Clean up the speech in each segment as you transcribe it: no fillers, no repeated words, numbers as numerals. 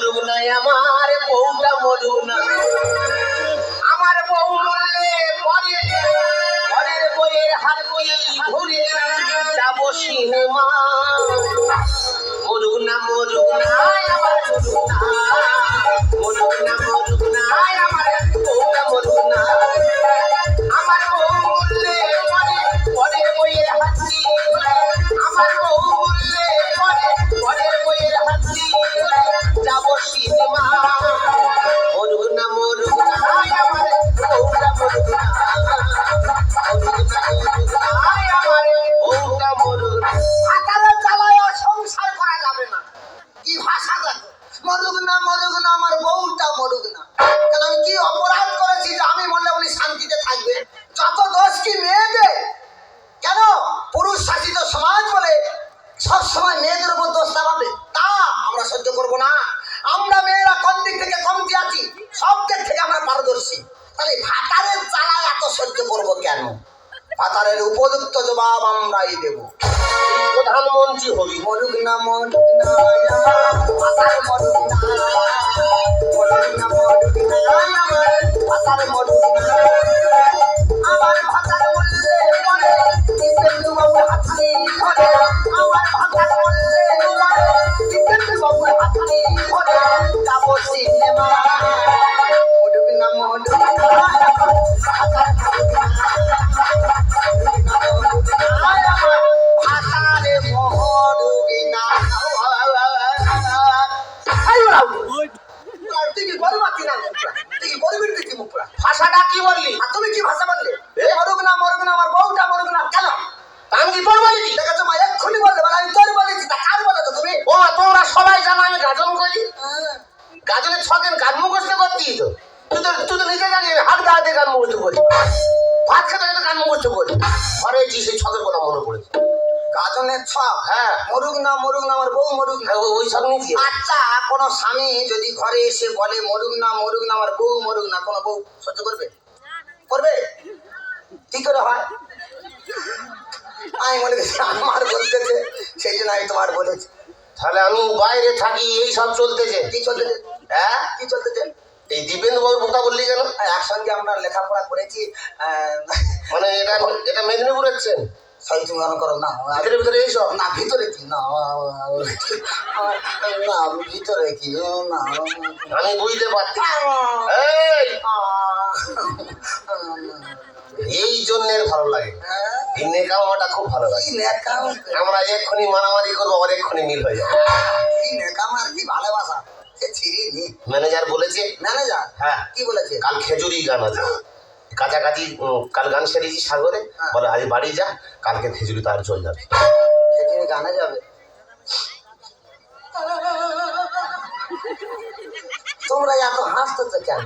মরুক না আমার বউটা মরুক না আমার বউ মরলে পরে ঘরের বইয়ের হাত বই ঘুরে যাবো সিনেমা মরুক না আমার মরুক না আমার বউটা মরুক না আমার বউ মরলে পরে ঘরের বইয়ের হাতি আমার বউ মরলে পরে ঘরের বইয়ের হাতি যাবো সিনেমা মরুক না আমার বউটা মরুক না সংসার করা যাবে না কি ভাষা দেখো মরুক না আমার বউটা মরুক না কেন আমি কি অপরাধ করেছি যে আমি বললে উনি শান্তিতে থাকবে যত দোষ কি মেয়েদের কেন পুরুষ শাসিত সমাজ বলে সবসময় মেয়েদের উপর দোষ চাপাবে তা আমরা সহ্য করবো না আমরা মেয়েরা কোন দিক থেকে কমতি আছি সব দিক থেকে আমরা পারদর্শী তাহলে ভাতারের জ্বালায় এত সহ্য করবো কেন ভাতারের উপযুক্ত জবাব আমরাই দেব প্রধানমন্ত্রী হবি মরুক না ভাতার মরুক না ভাতার মরুক না আমার ভাতার মরলে পরে জিতেন্দ্র বাবু হাতনি ধরে আমার ভাতার মরলে পরে জিতেন্দ্র বাবু হাতনি ধরে যাবো সিনেমা মরুক না ভাষাটা কি বললি আর তুমি কি ভাষা বললে মরুক না আমার বউটা মরুক না কেন আমি কি তোর বলেছি দেখেছো মা এক্ষুনি বললে বলে আমি তোর বলেছি তা কার বলেছো তুমি ও তোমরা সবাই জানো আমি গাজন করি গাজনের 6 দিন গান মুখস্থ করতি তো তুই তো নিজে জানি হাত গায়ে গান মুখস্থ করি ভাত খেতে খেতে গান মুখস্থ করি ঘরে এসে সেই 6 কথা মনে পড়েছে গাজনের 6 হ্যাঁ মরুক না আমার বউ মরুক না ওই সব নিয়েছি আচ্ছা কোনো স্বামী যদি ঘরে এসে বলে মরুক না আমার বউ মরুক না কোনো বউ সহ্য করবে কি করে হয় আমি মনে করছি আমার বলতেছে সেই জন্য আমি তোমার বলেছি তাহলে আমি বাইরে থাকি এই সব চলতেছে কি চলতেছে হ্যাঁ কি চলতেছে এই দীপেন্দ্র বাবুর বোকা বললি কেন একসঙ্গে আমরা লেখাপড়া করেছি মানে এটা মেদিনীপুরের চেন সাই তুমি মনে করো না ভিতরে এইসব না ভিতরে কি না ভিতরে কি না আমি বুঝতে পারছি এই জন্য ভালো লাগে নেকামাটা খুব ভালো লাগে আমরা এক্ষুনি মারামারি করবো আবার এক্ষুনি মিল হয়ে যাবে নেকামা কি ভালোবাসা ম্যানেজার বলেছে ম্যানেজার হ্যাঁ কি বলেছে কাল খেজুরি গান আছে কাছাকাছি কাল গান সেরেছি সাগরে বলে আজ বাড়ি যা কালকে খেজুরি তার চল যাবে খেজুরি গানে যাবে তোমরা এত হাসতেছো কেন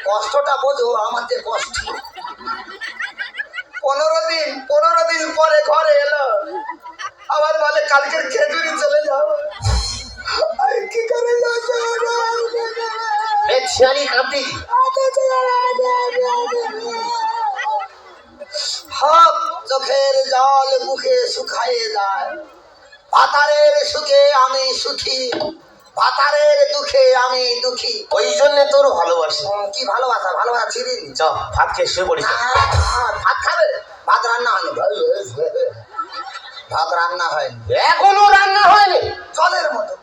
কষ্টটা বোঝো আমাদের কষ্ট 15 দিন পরে ঘরে এলো আবার বলে কালকের খেজুরি চলে যাও কি করে চোখের জল মুখে শুকায়ে যায় ভাতারের সুখে আমি সুখী ভাতারের দুঃখে আমি দুঃখী ওই জন্য তোর ভালোবাসি কি ভালোবাসা ছিড়িনি চ ভাত খেয়ে শুয়ে পড়ি ভাত খাবে ভাত রান্না হয়নি এখনো রান্না হয়নি জলের মতো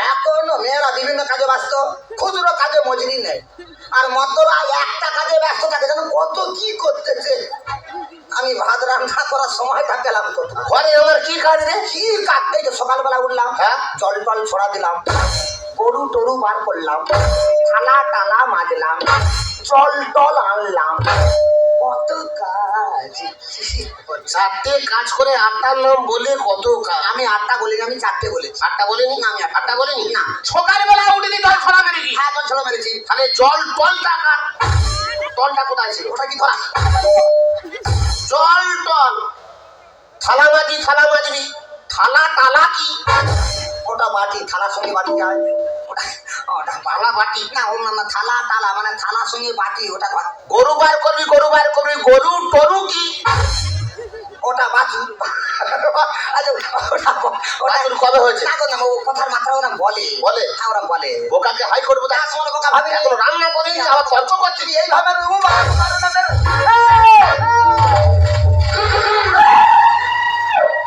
এখনো মেয়েরা বিভিন্ন কাজে ব্যস্ত খুচরো কাজে মজুরি নেই আর মদ্যরা একটা কাজে ব্যস্ত থাকে যেন কত কি করতেছে আমি ভাত রান্না করার সময়টা পেলাম কোথায় ঘরে আমার কি কাজ রে কি কাজ এই তো সকালবেলা উঠলাম হ্যাঁ জল টল ছড়া দিলাম গরু টরু বার করলাম থালা টালা মাজলাম জল টল আনলাম কত কাজ 4টে কাজ করে 8টার নাম বলে কত কাজ আমি 8টা বলিনি আমি 4টে বলেছি 8টা বলিনি না আমি 8টা বলিনি না সকালবেলা উঠে জল ছড়া মেরেছি হ্যাঁ জল ছড়া মেরেছি তাহলে জল টলটা কার টলটা কোথায় ছিল ওটা কি ধরা জল টল থালা মাজবি থালা টালা কি ওটা বাটি থালার সঙ্গে বাটি যায় ওটা পালা বাটি না অন্য থালা টালা মানে থালার সঙ্গে বাটি ওটা গরু বার করবি গরু টরু কি ওটা বাছুর। আচ্ছা ওটা বাছুর কবে হয়েছে? না গো, না ও কথার মাত্রা ওরা বলে। বলে? হ্যাঁ ওরা বলে। বোকাকে হাই করবো তা তোমার বোকা ভাবি না। এখন রান্না করে আবার তর্ক করছি। এইভাবে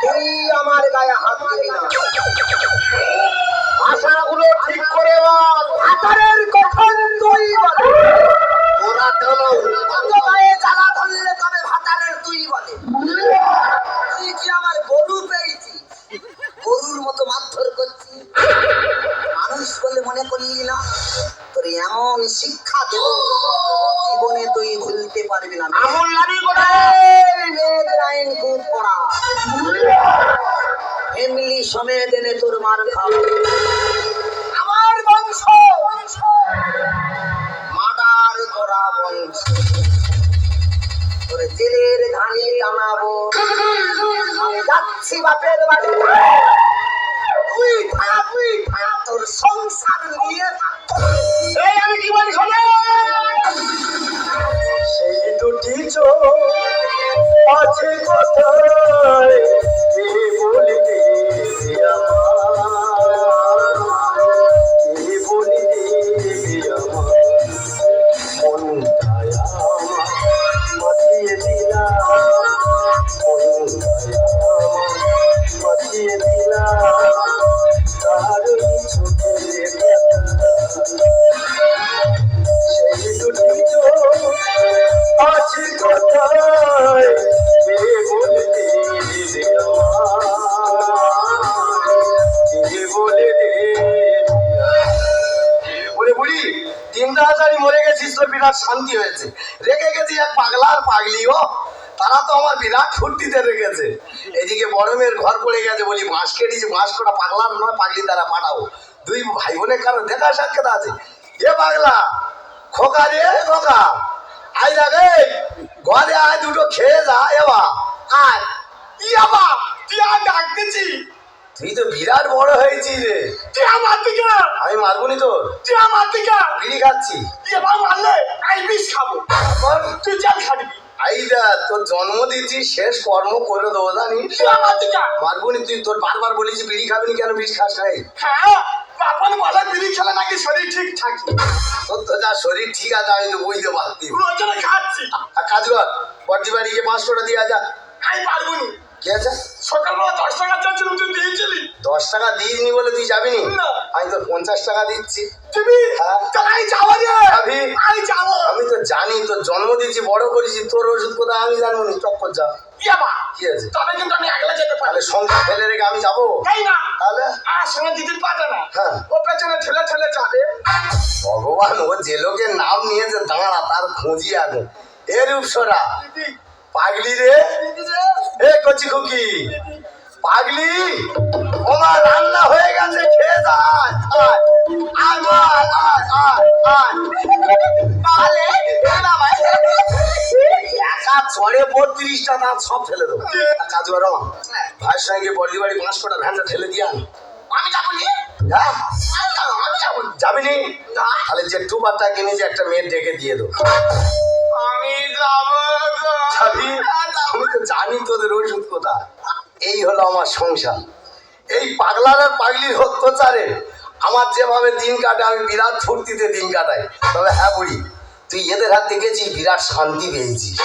তুই আমার গায়ে হাত দিবি না। ভাষাগুলো ঠিক করে বল। ভাতারের কখন তুই বলে। ওরা কেন অন্য গায়ে জ্বালা ধরলে তবে ভাতারের তুই বলে। তুই কি আমার গরু পেয়েছি? গরুর মতো মারধর করছি। মানুষ বলে মনে করলি না? তোর এমন শিক্ষা দেব জীবনে তুই ভুলতে পারবি না। আমল লাগি করে মেয়েদের আইন খুব পড়া। ফ্যামিলি সমেত এনে তোর মার খাবো। আমার বংশ মাদার করা বংশ। তোর জেলের ঘানি টানাবো। আমি যাচ্ছি বাপের বাড়ি। তুই থাক তোর সংসার নিয়ে থাক। এই আমি কি বলি শোনো। সেই দুটি চোখ আছে কোথায় কে বলিবে কে বলিবে আমার মনটায় আমার মাতিয়ে দিলাম মনটায় আমার মাতিয়ে দিলাম তার চোখের সেই দুটি চোখ আছে কোথায় কে বলে দেবে কে বলে বলে বুড়ি তিন তাড়াতাড়ি মরে গেছিস তো বিরাট শান্তি হয়েছে। রেখে গেছি এক পাগলা আর পাগলিও, তারা তো আমার বিরাট ফুর্তিতে রেখেছে। এদিকে বড় মেয়ের ঘর পড়ে গেছে, বলি বাঁশ কেটেছি, বাঁশ কোটা পাগলার নয় পাগলি তারা পাঠাবো। দুই ভাই বোনের কারো দেখা সাক্ষাৎ আছে। এ পাগলা খোকা রে খোকা আই লাগে ঘরে আয় দুটো খেয়ে যা। এবা আয় ইয়াবা তুই আর ডাকতেছি। তুই তো বিরাট বড় হয়েছিস রে। তুই আমার দিকে আমি মারবনি তোর। তুই আমার দিকে বিড়ি খাচ্ছি। এবার মারলে আই বিষ খাবো। তুই চাল খাবি। আইদা তোর জন্ম দিচ্ছি শেষ কর্ম করে দেবো জানিস। তুই আমার দিকে মারবনি। তুই তোর বারবার বলেছি বিড়ি খাবি কেন বিষ খাস নাই? হ্যাঁ বাপন বলে বিড়ি খেলে নাকি শরীর ঠিক থাকে। তোর তো যা শরীর ঠিক আছে আমি তো বুঝতে পারছি। খাচ্ছি কাজ কর বর্দি বাড়ি গিয়ে 5 টাকা দিয়ে যা। আমি পারবনি। কি আছে? সকালবেলা 10 টাকা চাচ্ছিলাম তুই দিয়েছিলি। 10 টাকা দিইনি বলে তুই যাবি নি? আমি তো 50 টাকা দিচ্ছি। তুমি? হ্যাঁ তাই যাও রে। যাবি? আমি যাব। আমি তো জানি তোর জন্ম দিয়েছি বড় করেছি, তোর ওষুধ কোথায় আমি জানবো নি। চক্কর যা। ইয়াবা কি আছে? তবে কিন্তু আমি একলা যেতে পারি। তাহলে সঙ্গে ফেলে রেখে আমি যাবো? এই না তাহলে আর সঙ্গে দিদির পাটা না। হ্যাঁ ও পেছনে ঠেলে ঠেলে যাবে। ভগবান ও যে লোকের নাম নিয়েছে দাঁড়া তার খুঁজি আগে। এ রূপসরা পাগলি রে। এ কচি খুকি পাগলি ওমা রান্না হয়ে গেছে খেয়ে যা। আয় আয় আয় আয় আয় তাহলে একা চড়ে 32টা দাঁত সব ফেলে দেবো। কাজ করো ভাইয়ের সঙ্গে বর্দি বাড়ি 5 টাকা ভ্যানটা ঠেলে দিয়ে আন। আমি যাবো নি। হ্যাঁ আমি যাবো। যাবি নি? তাহলে যে টুপারটা কিনে যে একটা মেয়ে ডেকে দিয়ে দেবো। আমি যাবো। যাবি? আমি তো জানি তোদের ওষুধ কোথায়। এই হলো আমার সংসার। এই পাগলার আর পাগলির অত্যাচারে আমার যেভাবে দিন কাটে আমি বিরাট ফুর্তিতে দিন কাটাই। তবে হ্যাঁ বুড়ি তুই এদের হাত দেখেছিস বিরাট শান্তি পেয়েছিস।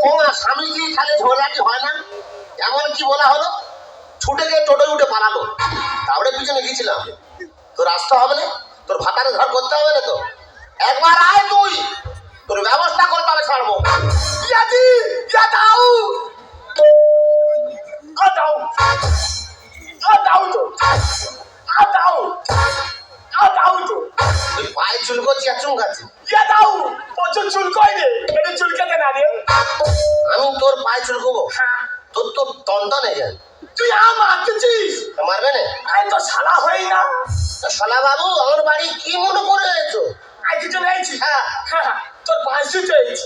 ও মা স্বামী কি খালি ঝোলাটি হয় না? এমন কি বলা হলো? ছুটে গিয়ে টোটোয় উঠে পালালো। তারপরে পিছনে গিয়েছিলাম। তোর আসতে হবে না? তোর ভাতারে ঘর করতে হবে না তো? একবার আয় তুই, তোর ব্যবস্থা করতে হবে ছাড়বো। ইয়াদি ইয়া দাও দাও দাও তো দাও দাও তো। তুই পায়ে চুল করছি আর চুমকাচ্ছি। ইয়া দাও প্রচুর চুল কয় রে। এটা চুলকাতে না রে। আমি তোর পায়ে চুল করবো? তোর তো তন্তা নেই কেন? তুই আমার মারতেছিস। মারবে না? আমি তো শালা হই না। তো শালা বাবু আমার বাড়ি কি মনে করে এসো? আই কিছু নেইছি। হ্যাঁ হ্যাঁ তোর বাঁশি চেয়েছি।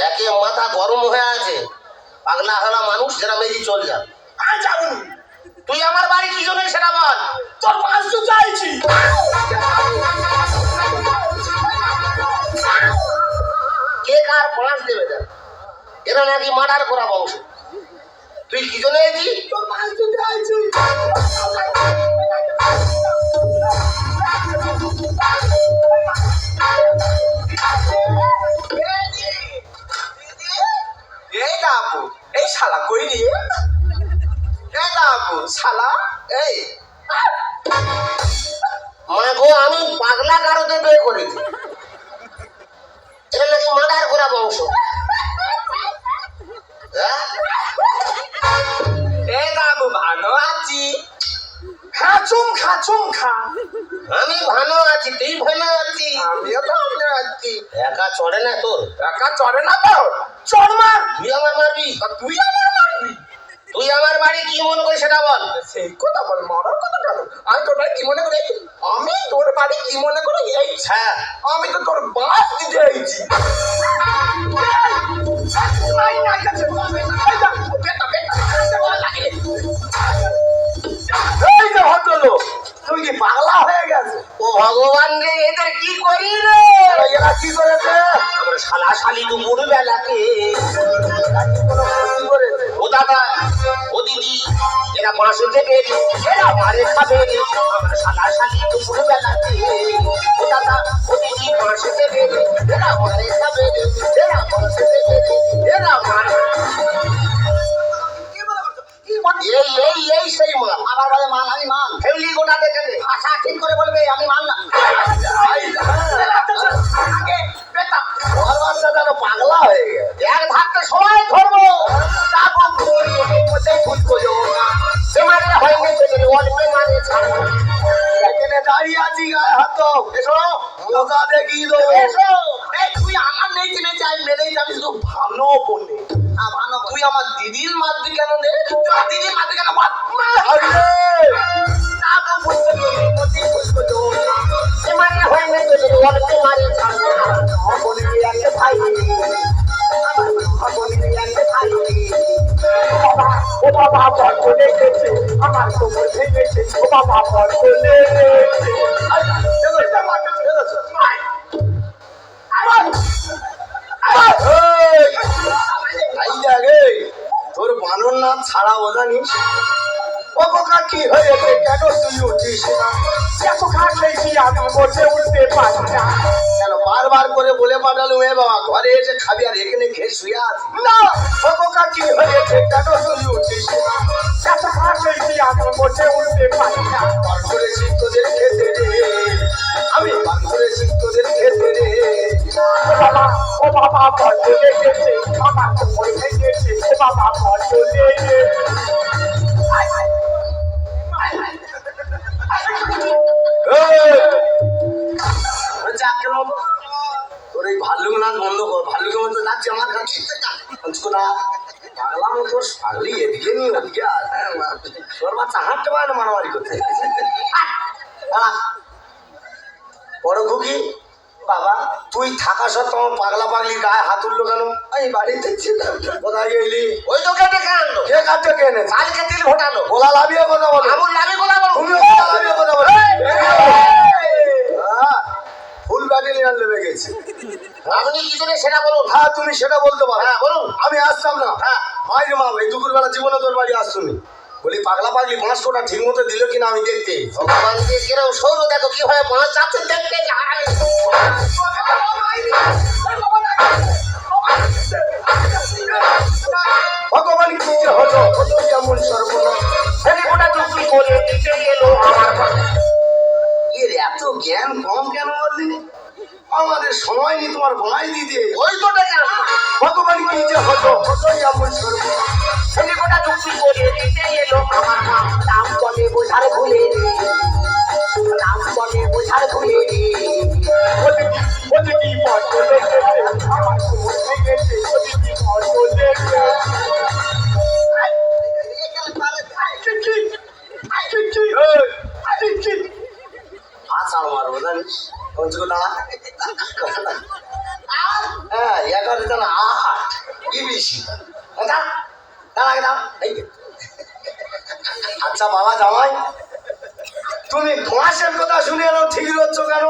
একে মাথা গরম হয়ে আছে। পাগলা হলা মানুষ যারা মেজি চল যা। আমি যাবো। তুই আমার বাড়ি কি জন্য সেটা বল। তোর 500 চাইছি। কে কার বাঁশ দেবে দেখ, এরা নাকি মার্ডার করা বংশ। তুই কি জন্য এসেছি? তোর 500 চাইছি। এই দাবু, এই শালা কই রে? এই দাবু শালা, এই মা গো, আমি পাগলা কারোতে বিয়ে করেছি, এরা নাকি মার্ডার করা বংশ। হ্যাঁ? এই দাবু ভালো আছি। খাচুম খাচুম খা। আমি ভালো আছি, তুই ভালো আছিস? আমিও তো ভালো আছি। একা চড়ে না তোর? টাকা চড়ে না তো? চড় মার। তুই আমার মারবি? আর তুই আমার মারবি। তুই আমার বাড়ি কি মনে করিস সেটা বল। সেই কথা বল, মরার কথা কেন? আমি তোর বাড়ি কি মনে করে? আমি তোর বাড়ি কি মনে করে? এই হ্যাঁ, আমি তো তোর বাস দিতে আইছি। এই যে ভদ্রলোক, তুই কি পাগলা হয়ে গেছে? ও ভগবান রে, এদের কি করি রে? এরা কি করেছে? আমরা শালা শালি দুপুর বেলাতে, কি করেছে? ও দাদা, ও দিদি, এরা বাঁশে দেবে, এরা মারে খাবে। আমরা শালা শালি দুপুর বেলাতে, ও দাদা, ও দিদি, বাঁশে দেবে, এরা মারে খাবে, এরা বাঁশে দেবে, এরা মারে। এই এই এই সেই মাল। আমার বলে মাল, আমি মাল। ফেউলি গোটা দেখে দে। আচ্ছা ঠিক করে বলবে, আমি মাল না। ওর বাচ্চা যেন পাগলা হয়ে গেছে। এক ধাক্কা সবাই ধরবো, তারপর ঘুরিয়ে কোথায় ভুল করো না। সে মানে হয়নি সেদিন অল্পে মানে ছাড়বো। এখানে দাঁড়িয়ে আছি, গায়ে হাত দাও। এসো মজা দেখি তো। এসো। এই তুই আমার নেই চিনে চাই মেরেই যাবি, শুধু ভালো বললি। ভালো তুই আমার দিদির মারবি কেন রে? তুই আমার দিদির মারবি কেন? আরে তারপর বুঝতে পারবি কোথায় ভুল করো না। সে মানে হয়নি সেদিন অল্পে মানে ছাড়বো। আমার বলে দিয়ে আছে ভাই, আমার বলে দিয়ে আছে ভাই। ও বাবা বল চলে গেছে, আমার তো বলতে গেছে, ও বাবা বল চলে গেছে। তোর বানর না ছাড়া জানিস? ও কোকা কি হয়েছে, কেন তুই উঠিস না? এত ঘাস খেয়েছি আমি, বসে উঠতে পারি না। কেন বারবার করে বলে পাঠালুম, এ বাবা ঘরে এসে খাবি, আর এখানে খেয়ে শুয়ে আছি না। ও কোকা কি হয়েছে, কেন তুই উঠিস না? এত ঘাস খেয়েছি আমি, বসে উঠতে পারি না। বার করেছি তোদের খেতে রে, আমি বার করেছি তোদের খেতে রে। ও বাবা বল চলে গেছে, আমার তো মরে গেছে, ও বাবা বল চলে গেছে। তোর এই ভাল্লুক নাচ বন্ধ কর, ভাল্লুকের মতো যাচ্ছে আমার কাছে না। পাগলা মতো পাগলি এদিকে নিয়ে ওদিকে আর তোর বাচ্চা হাঁটতে পারে না মারামারি করতে। বড় খুকি বাবা, তুই থাকা সত্ত্বেও আমার পাগলা পাগলি গায়ে হাত উঠলো কেন? আমি বাড়িতে ছিলাম। কোথায় গেলি? ওই তো কেটে খানলো, কে কাটতে কেনে? কালকে তিল ঘটালো। গোলা লাভিয়ে কথা বলো। আমুল লাভি গোলা বলো। তুমি গোলা লাভিয়ে কথা বলো। ফুল ব্যাটালিয়ান লেগে গেছে। আপনি কি জন্য সেটা বলুন। হ্যাঁ তুমি সেটা বলতে পারো। হ্যাঁ বলুন। আমি আসতাম না। হ্যাঁ। মায়ের মা এই দুপুরবেলা জীবনে তোর বাড়ি আসছুনি। বলি পাগলা পাগলি 5 কোটা ঠিক মতো দিল কিনা আমি দেখতে। ভগবান যে কিরম সৌর দেখো কিভাবে বাঁশ যাচ্ছে দেখতে। ভগবান কি যে হলো, হলো যেমন সর্বনাশ। হেলিকপ্টার চুক্তি করে দিতে এলো আমার বাড়ি। এর এত জ্ঞান কম কেন বললি? আমাদের সময় নেই তোমার বাঁই দিতে। ওই তো ডেকে আনলো। ভগবান কি যে হলো, হলো যেমন সর্বনাশ। হেলিকপ্টার চুক্তি করে দিতে এলো আমার মা। নাম বলে বোঝার ভুলে রে, নাম বলে বোঝার ভুলে রে। ওদিকে কি পথ চলে গেছে, আমার তো মনে গেছে, ওদিকে পথ চলে গেছে। আচ্ছা আমার জানিস পঞ্চকোটা হ্যাঁ 11 জন 8 কি বেশি দাঁড়া দাঁড়া দাঁড়া এই আচ্ছা বাবা জামাই, তুমি মাসের কথা শুনে এলো ঠিক হচ্ছ কেন?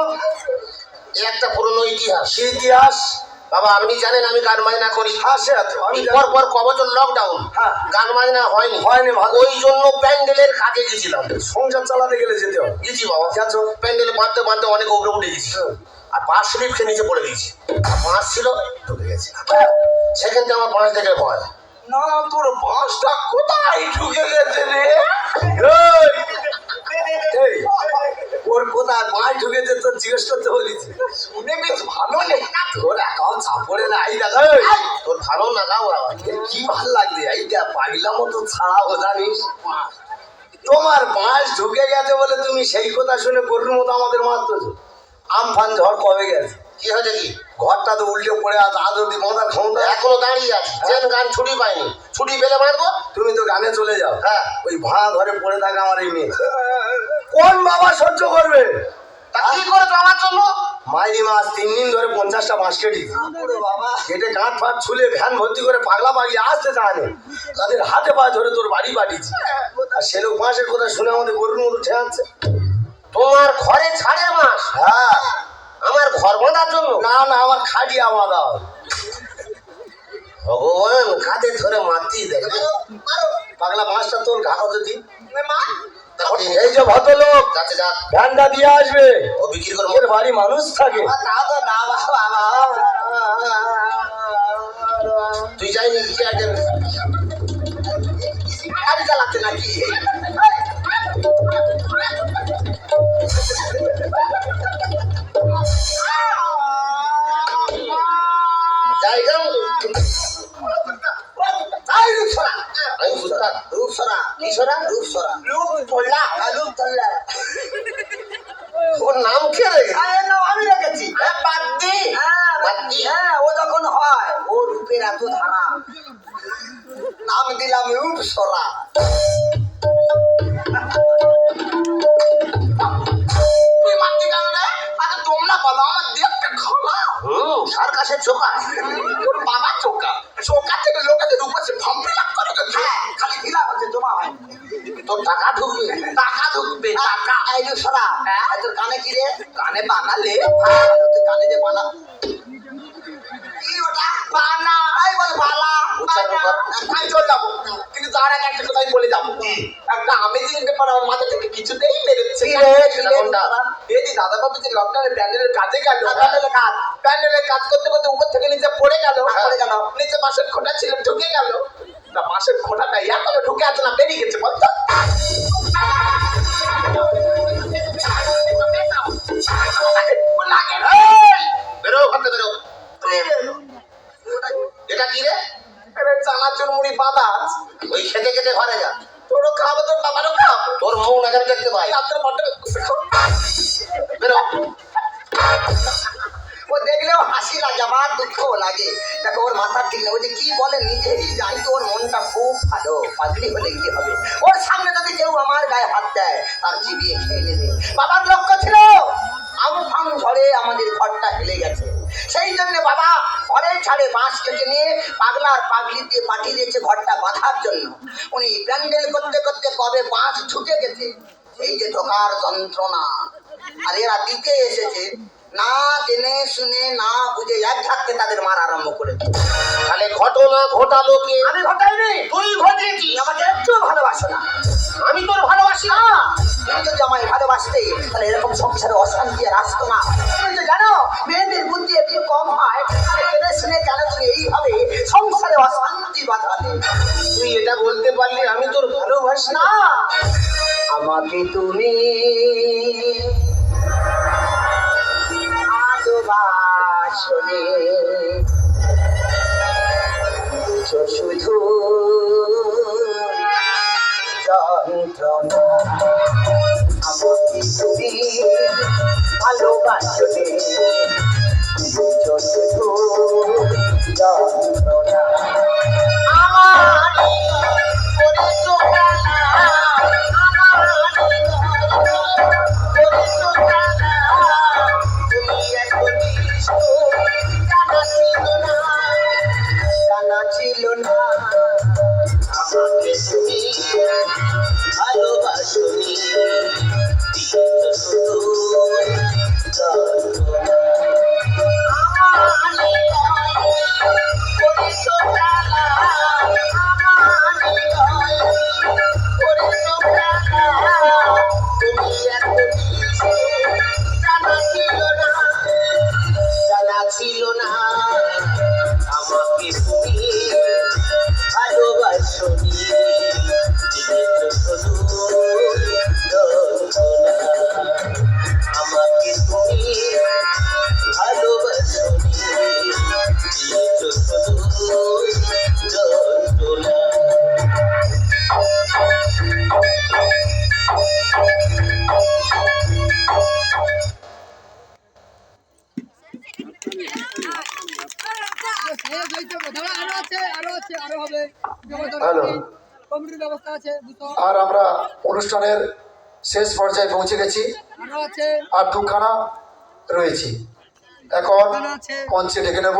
এ একটা পুরনো ইতিহাস। কি ইতিহাস? বাবা আপনি জানেন আমি গান বাজনা করি। হ্যাঁ সে আছে, আমি জানি। পর কবছর লকডাউন, হ্যাঁ। গান বাজনা হয়নি। হয়নি, ভালো। ওই জন্য প্যান্ডেলের কাজে গেছিলাম। সংসার চালাতে গেলে যেতে হবে। গেছি বাবা, গেছো? প্যান্ডেল বাঁধতে বাঁধতে অনেক উপরে উঠে গেছি। আর পাঁচ স্লিপ খেয়ে নিচে পড়ে গেছি। পাঁচ ছিল ঢুকে গেছে, সেখান থেকে আমার পাঁচ থেকে ভয়। না তোর বাঁশটা কোথায় ঢুকে গেছে রে? এই, ওর কোথায় বাঁশ ঢুকেছে তোর জিজ্ঞেস করতে বলেছি। শুনে বেশ ভালো নেই তোর অ্যাকাউন্ট চাপড়ে না। এই দেখা তোর ভালো না গাও বাবা। কি ভাল লাগবে এইটা পাগলা মতো ছাড়াও জানিস। তোমার বাঁশ ঢুকে গেছে বলে তুমি সেই কথা শুনে গরুর মতো আমাদের মারতেছো। আমফান ঝড় কবে গেছে? কি হয়েছে কি? ঘরটা তো উল্টে পড়ে আছে, আজ অব্দি বাঁধার ক্ষমতা এখনো দাঁড়িয়ে আছে। যেন গান ছুটি পাইনি, ছুটি পেলে মারবো। তুমি তো গানে চলে যাও। হ্যাঁ। ওই ভাঙা ঘরে পড়ে থাকে আমার এই মেয়ে, কোন বাবা সহ্য করবে? তা কি করেছো আমার জন্য? মাইরি মাস 3 দিন ধরে 50টা বাঁশ কেটেছি। বাবা কেটে কাঠ ফাট ছুলে ভ্যান ভর্তি করে পাগলা পাগলি আসতে চায় তাদের হাতে পায়ে ধরে তোর বাড়ি পাঠিয়েছি। আর সেরকম বাঁশের কথা শুনে আমাদের গরুর মতো ঠেয়াচ্ছে। তোমার ঘরে ছাড়ের মাস? হ্যাঁ। আমার ঘর বাঁধার জন্য? না না, আমার খাটিয়া বাঁধা। ভগবান কাঁধে ধরে মারতেই দেখবে। পাগলা বাঁশটা তোর ঘাটাতে দি। তখন এই যে ভদ্রলোক কাছে যা, ভ্যানটা দিয়ে আসবে, ও বিক্রি করে এর বাড়ি মানুষ থাকে। তা তো না বাবা। তুই যাইনি কি আগে গাড়ি চালাচ্ছে নাকি? জায়গা এই রূপসরা, আমি বুঝতাম। রূপসরা, কিশোরা রূপসরা, রূপ তোল্লা, রূপ তোল্লা। ওর নাম কে রে? আরে না, আমি রেখেছি। বাদ্দি। হ্যাঁ, বাদ্দি। হ্যাঁ, ও যখন হয় ও রূপের এত ধারা, নাম দিলাম রূপসরা। তুই মাটি কামড়ে, আরে তোমরা বলো আমার দেখতে খোলা। সার্কাসের চোখা। তোর বাবা চোকা, চোকা থেকে লোকেদের উপরে ভাম্পে লাগ করে। হ্যাঁ, খালি ভিলা হচ্ছে, জমা হয়। তোর টাকা ঢুকবে। টাকা ঢুকবে, টাকা। এই যে সরা, তোর কানে কি রে? কানে বানালে তুই কানে যে বানা কি ওটা? বানা। এই বল বালা। উচ্চারণ কর। আমি চলে যাবো, কিন্তু তার আগে একটা কথাই বলে যাবো। একটা আমেজিং ব্যাপার আমার মাথা থেকে কিছুতেই বেরোচ্ছে না। এই যে দাদা বাবু যে লকডাউনে প্যান্ডেলের কাজে গেল, প্যান্ডেলের কাজ করতে করতে উপর থেকে নিচে পড়ে গেল। নিচে বাঁশের খোঁটা ছিল, ঢুকে গেল। তা বাঁশের খোঁটাটা এখনো ঢুকে আছে না বেরিয়ে গেছে বলতো? বেরো ভাবতে বেরো। এটা কি রে? চানাচুর মুড়ি বাঁধা ওই খেতে খেতে ঘরে যা। তোরও খাবো, তোর বাবারও খাও। তোর মৌ না আমি দেখতে পাই। রাত্রে বড্ড বেরো। ও দেখলেও হাসি লাগে, আমার দুঃখও লাগে। দেখো ওর মাথা ঠিক নেই, ও যে কি বলে নিজেই জানি তো। ওর মনটা খুব ভালো, পাগলি হলে কি হবে? ওর সামনে যদি কেউ আমার গায়ে হাত দেয় তার চিবিয়ে খেয়ে নেবে। বাবার লক্ষ্য ছিল আমফান ঝড়ে আমাদের ঘরটা হেলে গেছে, সেই জন্য বাবা ঘরের ছাড়ে বাঁশ কেটে নিয়ে পাগলার পাগলি দিয়ে পাঠিয়ে দিয়েছে ঘরটা বাঁধার জন্য। উনি প্যান্ডেল করতে করতে কবে বাঁশ ঢুকে গেছে, এই যে ঢোকার যন্ত্রণা। আর এরা দিতে এসেছে না জেনে শুনে, না বুঝে, এক ধাক্কে তাদের মারা আরম্ভ করেছে। তাহলে ঘটনা ঘটালো কে? আমি ঘটাইনি, তুই ঘটিয়েছিস। আমাকে একটু ভালোবাসো না। আমি তোর ভালোবাসি না। তুমি যদি আমায় ভালোবাসতে তাহলে এরকম সংসারে অশান্তি আর আসতো না। তুমি তো জানো মেয়েদের বুদ্ধি একটু কম হয়, জেনে শুনে কেন তুমি এইভাবে সংসারে অশান্তি বাঁধালে? তুই এটা বলতে পারলি আমি তোর ভালোবাসি না? না, আমাকে তুমি ভালোবাসলে বুঝো শুধু যন্ত্রণা। আমাকে তুমি ভালোবাসলে বুঝো শুধু যন্ত্রণা। ছিল না আমাকে তুমি ভালোবাসলে হ্যালো, কমিটির ব্যবস্থা আছে 200 আর আমরা অনুষ্ঠানের শেষ পর্যায়ে পৌঁছে গেছি। আরো আছে আর দুখানা রয়েছি। এখন আছে মঞ্চে ডেকে নেব